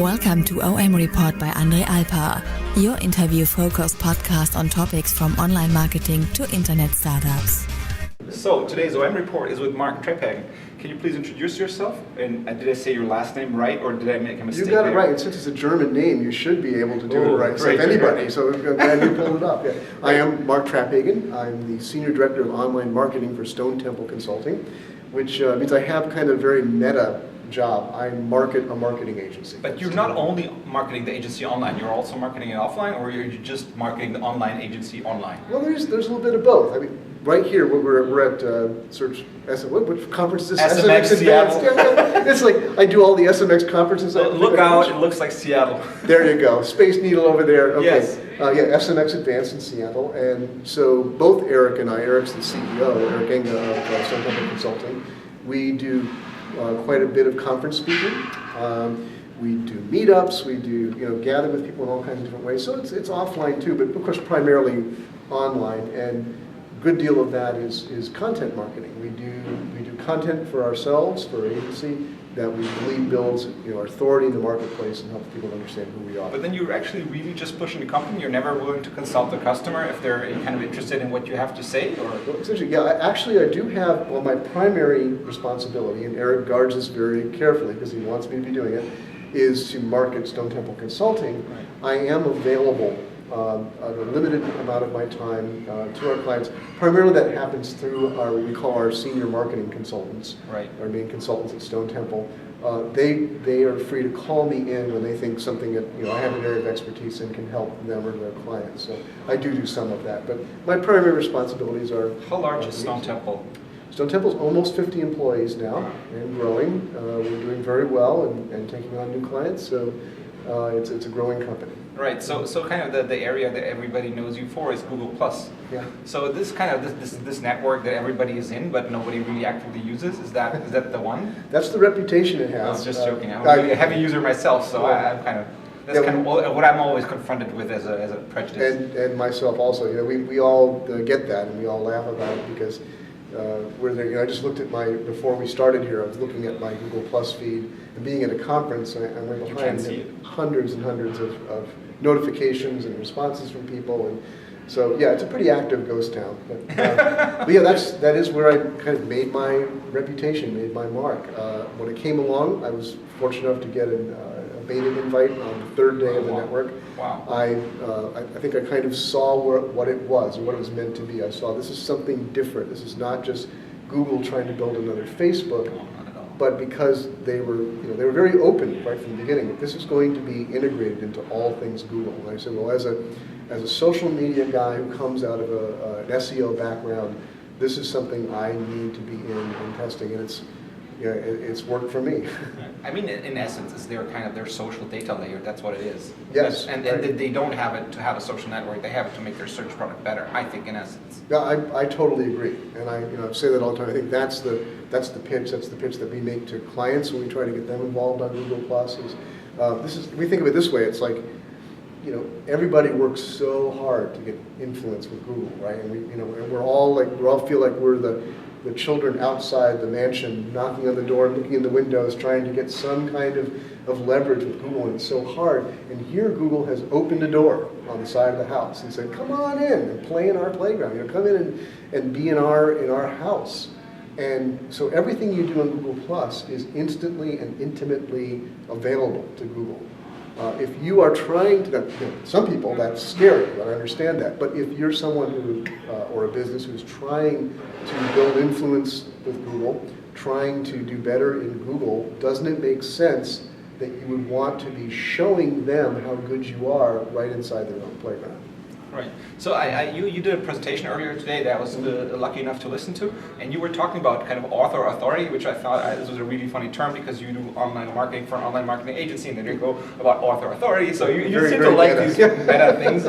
Welcome to OM Report by Andre Alpa, your interview-focused podcast on topics from online marketing to internet startups. So today's OM Report is with Mark Traphagen. Can you please introduce yourself? And did I say your last name right, or did I make a mistake? You got it there? right. Since it's a German name, you should be able to do it right. Great, so if anybody, great. so I'm glad you pulled it up. Yeah. I am Mark Traphagen. I'm the Senior Director of Online Marketing for Stone Temple Consulting, which means I have kind of a very meta job. I market a marketing agency. But you're not only marketing the agency online, you're also marketing it offline, or you're just marketing the online agency online? Well, there's a little bit of both. I mean, right here, we're at Search, what conference is this? SMX Seattle. Yeah. It's like, I do all the SMX conferences. Look out, it looks like Seattle. There you go, Space Needle over there. Okay. Yes. SMX Advanced in Seattle, and so both Eric and I, Eric's the CEO, Eric Enga of Stone Temple Consulting, we do quite a bit of conference speaking. We do meetups, we do gather with people in all kinds of different ways. So it's offline too, but of course primarily online. And a good deal of that is content marketing. We do content for ourselves, for our agency, that we believe builds our authority in the marketplace and helps people understand who we are. But then you're actually really just pushing the company. You're never willing to consult the customer if they're kind of interested in what you have to say, or? Well, essentially, yeah. I do have, my primary responsibility, and Eric guards this very carefully because he wants me to be doing it, is to market Stone Temple Consulting. Right. I am available a limited amount of my time to our clients. Primarily that happens through what we call our senior marketing consultants, Right. our main consultants at Stone Temple. They are free to call me in when they think something that I have an area of expertise in can help them or their clients. So I do some of that, but my primary responsibilities are. How large is Stone Temple? Stone Temple's almost 50 employees now and growing. We're doing very well and taking on new clients. So it's a growing company. Right, so kind of the area that everybody knows you for is Google+. Yeah. So this kind of this network that everybody is in, but nobody really actively uses, is that the one? That's the reputation it has. I was just joking. I'm a heavy user myself, so I'm kind of what I'm always confronted with as a prejudice. And myself also. We all get that, and we all laugh about it because we're there. I just looked at before we started here. I was looking at my Google+ feed, and being at a conference, I went behind hundreds and hundreds of notifications and responses from people, and so yeah, it's a pretty active ghost town. But yeah, that is where I kind of made my reputation, made my mark. When it came along, I was fortunate enough to get a beta invite on the third day of the network. Wow. I think I kind of saw what it was and what it was meant to be. I saw this is something different. This is not just Google trying to build another Facebook, but because they were very open right from the beginning that this is going to be integrated into all things Google. And I said, well, as a social media guy who comes out of an SEO background, this is something I need to be in testing, and it's worked for me. I mean, in essence, it's their social data layer. That's what it is. Yes. And they don't have it to have a social network. They have it to make their search product better, I think, in essence. Yeah, I totally agree, and I say that all the time. I think that's the pitch. That's the pitch that we make to clients when we try to get them involved on Google+. We think of it this way. It's like, everybody works so hard to get influence with Google, right? And we all feel like we're the children outside the mansion knocking on the door, looking in the windows, trying to get some kind of leverage with Google, and it's so hard. And here Google has opened a door on the side of the house and said, come on in and play in our playground. Come in and be in our house. And so everything you do on Google+ is instantly and intimately available to Google. If you are trying to, some people that's scary, I understand that, but if you're someone or a business who's trying to build influence with Google, trying to do better in Google, doesn't it make sense that you would want to be showing them how good you are right inside their own playground? Right. So you did a presentation earlier today that I was lucky enough to listen to, and you were talking about kind of author authority, which I thought this was a really funny term because you do online marketing for an online marketing agency, and then you go about author authority. So you seem to like these meta things,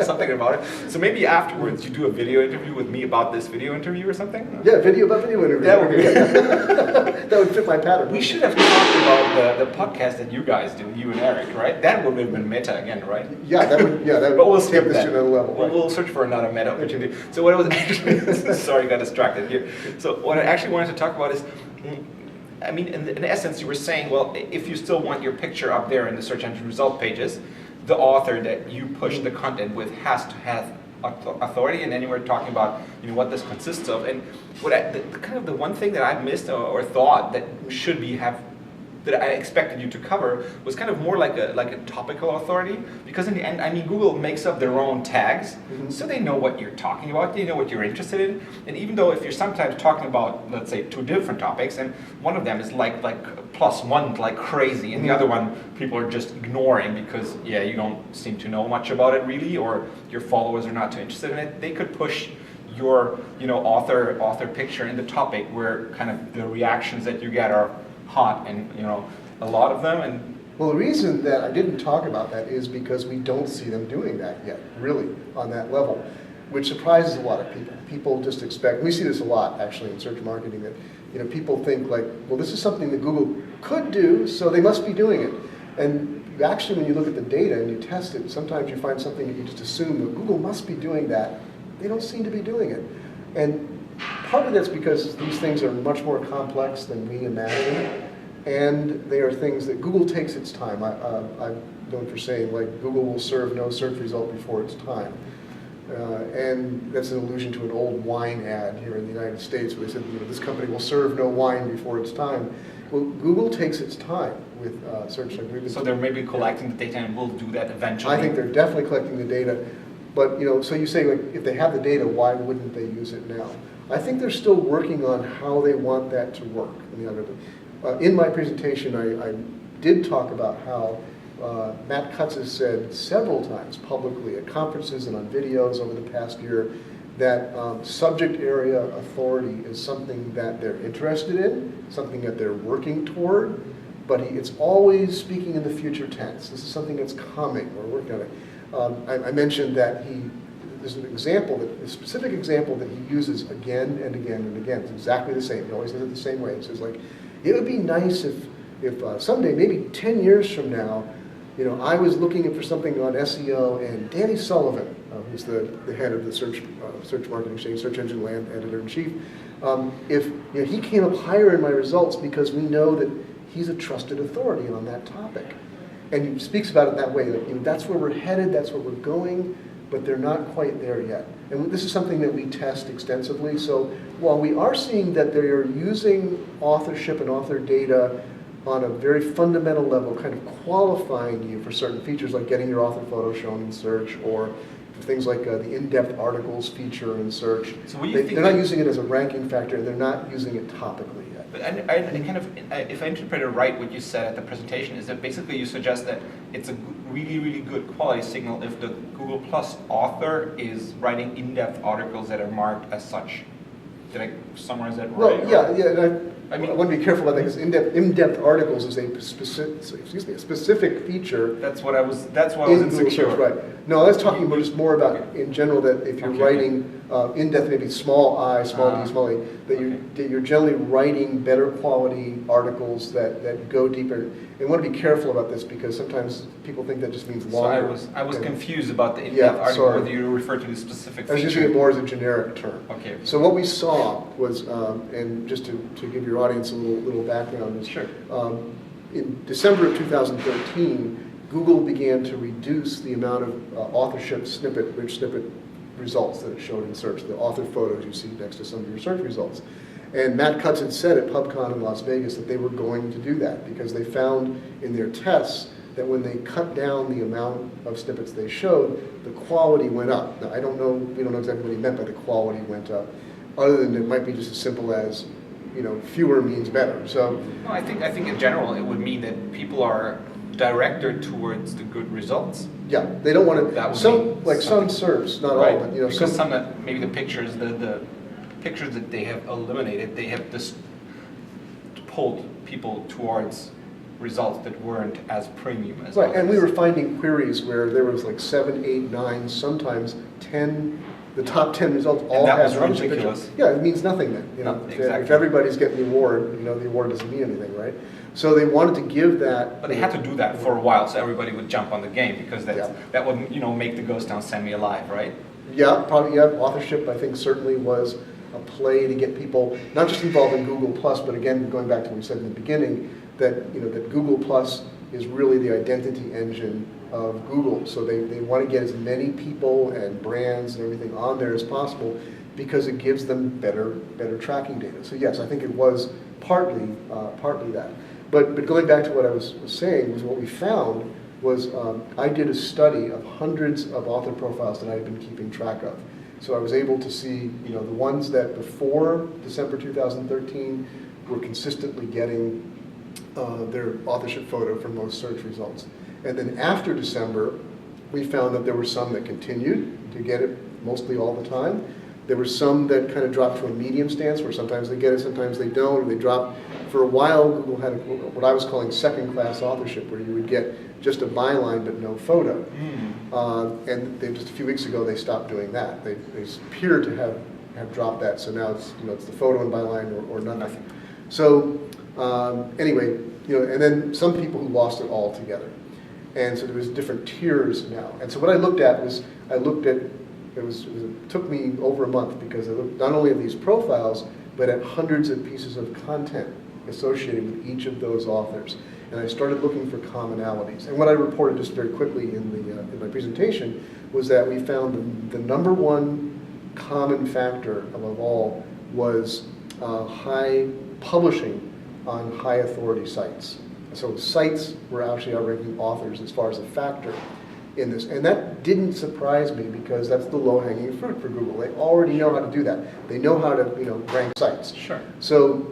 something about it. So maybe afterwards you do a video interview with me about this video interview or something? Yeah, video interview. That would be that would fit my pattern. We should have talked about the podcast that you guys do, you and Eric, right? That would have been meta again, right? Yeah, that would. But we'll skip this that. to another level. Right? We'll search for another meta opportunity. So what I was actually, sorry, got distracted here. So what I actually wanted to talk about is, I mean, in essence, you were saying, well, if you still want your picture up there in the search engine result pages, the author that you push the content with has to have authority, and then you were talking about what this consists of, and what kind of the one thing that I missed or thought that should be that I expected you to cover was kind of more like a topical authority, because in the end, I mean, Google makes up their own tags, so they know what you're talking about, they know what you're interested in, and even though if you're sometimes talking about, let's say, 2 different topics, and one of them is like +1 like crazy, and the other one people are just ignoring because you don't seem to know much about it really, or your followers are not too interested in it, they could push your author picture in the topic where kind of the reactions that you get are hot, and a lot of them. And well, the reason that I didn't talk about that is because we don't see them doing that yet, really, on that level, which surprises a lot of people. People just expect, we see this a lot actually in search marketing, that people think like, well, this is something that Google could do, so they must be doing it. And actually, when you look at the data and you test it, sometimes you find something that you just assume that Google must be doing that. They don't seem to be doing it. And partly that's because these things are much more complex than we imagine, and they are things that Google takes its time. I'm known for saying, like, Google will serve no search result before its time. And that's an allusion to an old wine ad here in the United States where they said, this company will serve no wine before its time. Well, Google takes its time with search. So they're maybe collecting the data and will do that eventually? I think they're definitely collecting the data. But, so you say, like, if they have the data, why wouldn't they use it now? I think they're still working on how they want that to work. In my presentation, I did talk about how Matt Cutts has said several times publicly at conferences and on videos over the past year that subject area authority is something that they're interested in, something that they're working toward, but it's always speaking in the future tense. This is something that's coming. We're working on it. I mentioned that there's a specific example that he uses again and again and again. It's exactly the same. He always says it the same way. He says, like, it would be nice if someday, maybe 10 years from now, I was looking for something on SEO, and Danny Sullivan, who's the head of the search marketing exchange, search engine land editor-in-chief, if he came up higher in my results because we know that he's a trusted authority on that topic. And he speaks about it that way, like, that's where we're headed, that's where we're going, but they're not quite there yet. And this is something that we test extensively. So while we are seeing that they are using authorship and author data on a very fundamental level, kind of qualifying you for certain features like getting your author photo shown in search, or things like the Indepth articles feature in search. So they're not using it as a ranking factor, and they're not using it topically yet. But if I interpreted right what you said at the presentation, is that basically you suggest that it's a really, really good quality signal if the Google Plus author is writing in-depth articles that are marked as such. Did I summarize that right? Well, yeah. I want to be careful about that, because in-depth articles is a specific feature. That's what I was insecure. Right. No, I was talking about just more about in general that if you're writing in-depth, maybe small I, small d, small e, that you're generally writing better quality articles that go deeper. And want to be careful about this, because sometimes people think that just means longer. So I was confused about the in-depth article, whether you refer to the specific feature. I was using it more as a generic term. Okay. So what we saw was, and just to give your audience a little background, is sure. In December of 2013, Google began to reduce the amount of authorship rich snippet results that it showed in search, the author photos you see next to some of your search results. And Matt Cutts had said at PubCon in Las Vegas that they were going to do that, because they found in their tests that when they cut down the amount of snippets they showed, the quality went up. Now, we don't know exactly what he meant by the quality went up, other than it might be just as simple as, fewer means better. So, no, I think in general it would mean that people are directed towards the good results. Yeah, they don't want to. Some SERPs, not all, but because some that maybe the pictures, the pictures that they have eliminated, they have just pulled people towards results that weren't as premium as others. And we were finding queries where there was like 7, 8, 9, sometimes 10. The top 10 results all have that was ridiculous. Yeah, it means nothing then. Exactly. If everybody's getting the award, the award doesn't mean anything, right? So they wanted to give that. But they had to do that for a while, so everybody would jump on the game, because that would make the ghost town send me alive, right? Yeah, probably. Yeah, authorship I think certainly was a play to get people not just involved in Google Plus, but again, going back to what we said in the beginning, that that Google Plus is really the identity engine of Google. So they want to get as many people and brands and everything on there as possible because it gives them better tracking data. So yes, I think it was partly that. But going back to what I was saying, was what we found was I did a study of hundreds of author profiles that I had been keeping track of. So I was able to see the ones that before December 2013 were consistently getting their authorship photo from most search results. And then after December, we found that there were some that continued to get it mostly all the time. There were some that kind of dropped to a medium stance where sometimes they get it, sometimes they don't, or they drop. For a while, Google had what I was calling second-class authorship, where you would get just a byline but no photo. And just a few weeks ago, they stopped doing that. They appear to have dropped that, so now it's it's the photo and byline or nothing. So anyway, and then some people who lost it altogether. And so there was different tiers now. And so what I looked at was, it took me over a month because I looked not only at these profiles, but at hundreds of pieces of content associated with each of those authors. And I started looking for commonalities. And what I reported just very quickly in my presentation was that we found the number one common factor above all was high publishing on high authority sites. So sites were actually outranking authors as far as a factor in this. And that didn't surprise me because that's the low-hanging fruit for Google. They already know how to do that. They know how to rank sites. Sure. So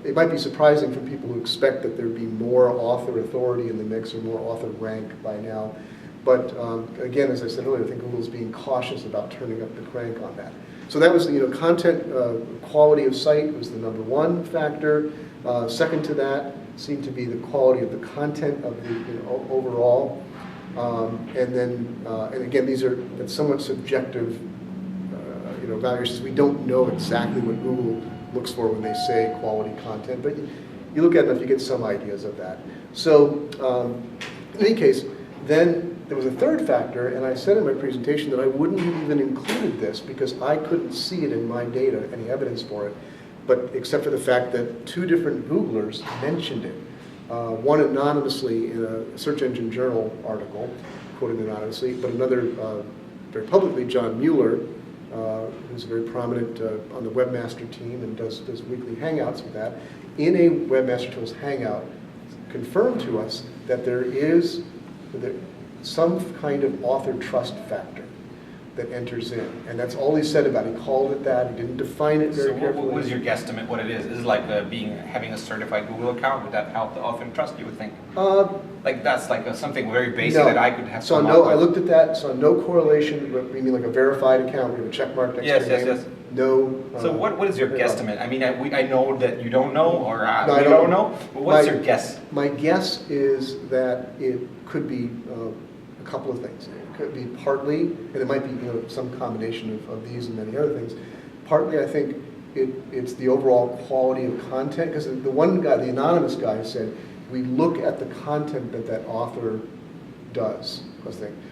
it might be surprising for people who expect that there'd be more author authority in the mix or more author rank by now. But again, as I said earlier, I think Google's being cautious about turning up the crank on that. So that was, content quality of site was the number one factor. Second to that seemed to be the quality of the content of the overall. And then, and again, that's somewhat subjective, valuations. We don't know exactly what Google looks for when they say quality content, but you look at enough, you get some ideas of that. So, in any case, then there was a third factor, and I said in my presentation that I wouldn't have even included this because I couldn't see it in my data, any evidence for it, but except for the fact that two different Googlers mentioned it. One anonymously in a search engine journal article, quoted anonymously, but another very publicly, John Mueller, who's very prominent on the Webmaster team and does weekly hangouts with that, in a Webmaster Tools hangout, confirmed to us that there is some kind of author trust factor that enters in. And that's all he said about it. He called it that. He didn't define it very carefully. What was your guesstimate what it is? Is it like having a certified Google account? Would that help the author trust, you would think? Like that's like something very basic that I could have come up with. I looked at that, saw no correlation. You mean like a verified account? We have a check mark next to your name? Yes. No. So what is your guesstimate? I mean, I know that you don't know, or I don't know. But what's your guess? My guess is that it could be a couple of things. It could be partly, and it might be some combination of these and many other things. Partly, I think it's the overall quality of content, because the one guy, the anonymous guy, said we look at the content that author does.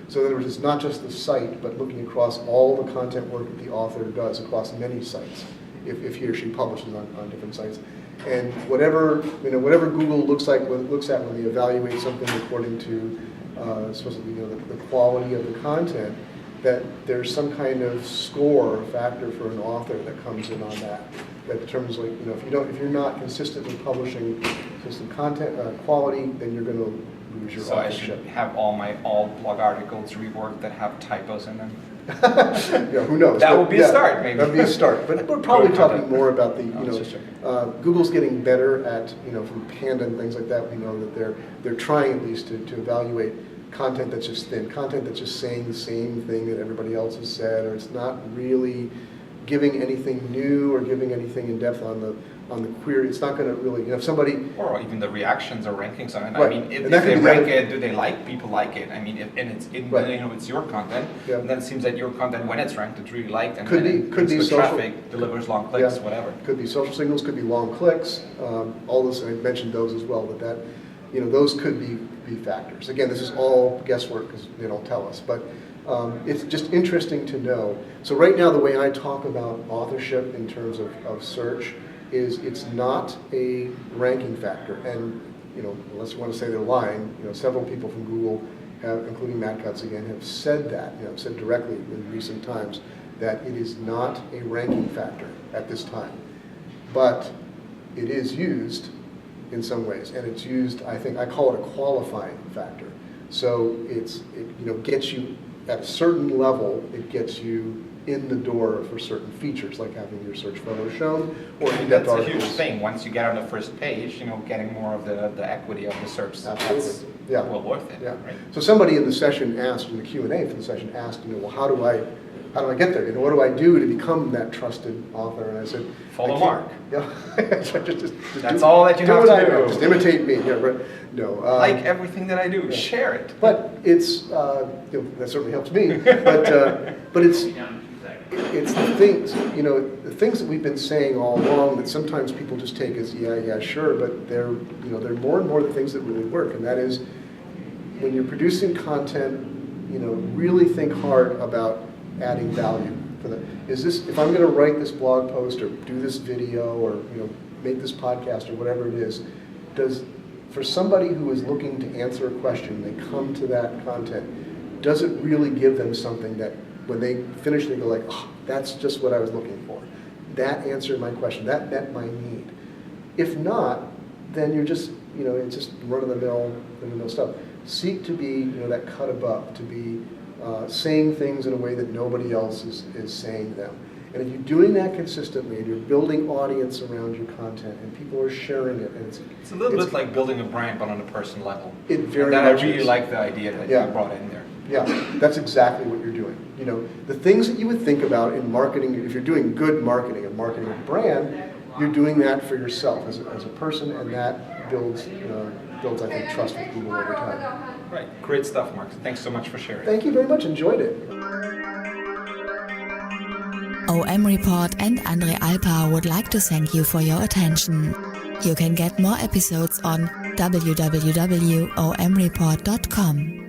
So in other words, it's not just the site, but looking across all the content work that the author does across many sites, if he or she publishes on different sites. And whatever Google looks at when they evaluate something according to supposedly the quality of the content, that there's some kind of score or factor for an author that comes in on that determines, like, if you're not consistently publishing consistent content quality, then you're going to lose your authorship. So I should have all blog articles reworked that have typos in them. Yeah, who knows? That would be a start, maybe. That would be a start. But we're probably talking more about the, Google's getting better at, from Panda and things like that. We know that they're trying at least to evaluate content that's just thin, content that's just saying the same thing that everybody else has said, or it's not really giving anything new or giving anything in depth on the query. It's not going to really, if somebody, or even the reactions or rankings on it. Right. I mean, if they rank it, do they like? People like it. I mean, it's your content. Yeah. And then it seems that your content, when it's ranked, it's really liked, and could be social traffic, delivers long clicks, whatever. Could be social signals, could be long clicks. All this, I mentioned those as well. But those could be factors. Again, this is all guesswork because they don't tell us. But It's just interesting to know. So right now, the way I talk about authorship in terms of search is it's not a ranking factor. And unless you want to say they're lying, several people from Google have, including Matt Cutts again, have said that, said directly in recent times that it is not a ranking factor at this time. But it is used in some ways, and it's used, I call it a qualifying factor. So it gets you at a certain level, it gets you in the door for certain features, like having your search photo shown, or in-depth articles. That's a huge thing. Once you get on the first page, getting more of the equity of the search. That's well worth it. Yeah. Right? So somebody in the session asked, in the Q&A for the session, asked, well, how do I get there? what do I do to become that trusted author? And I said, follow Mark. Just that's all that you have to do. Just imitate me. Yeah, right. No. Like everything that I do, share it. But it's that certainly helps me. But it's the things the things that we've been saying all along that sometimes people just take as yeah sure, but they're more and more the things that really work, and that is when you're producing content, really think hard about adding value for them. Is this, if I'm going to write this blog post or do this video or make this podcast or whatever it is, for somebody who is looking to answer a question, they come to that content, does it really give them something that when they finish they go like, oh, that's just what I was looking for. That answered my question. That met my need. If not, then you're just it's just run-of-the-mill stuff. Seek to be that cut above, to be saying things in a way that nobody else is saying them. And if you're doing that consistently, and you're building audience around your content, and people are sharing it, and it's a little bit like building a brand, but on a personal level. It very and much I really is. like the idea that you brought in there. Yeah, that's exactly what you're doing. The things that you would think about in marketing, if you're doing good marketing and marketing a brand, you're doing that for yourself as a person, and that builds, I think, trust with Google over time. Right. Great stuff, Mark. Thanks so much for sharing. Thank you very much. Enjoyed it. OMReport and Andre Alpa would like to thank you for your attention. You can get more episodes on www.omreport.com.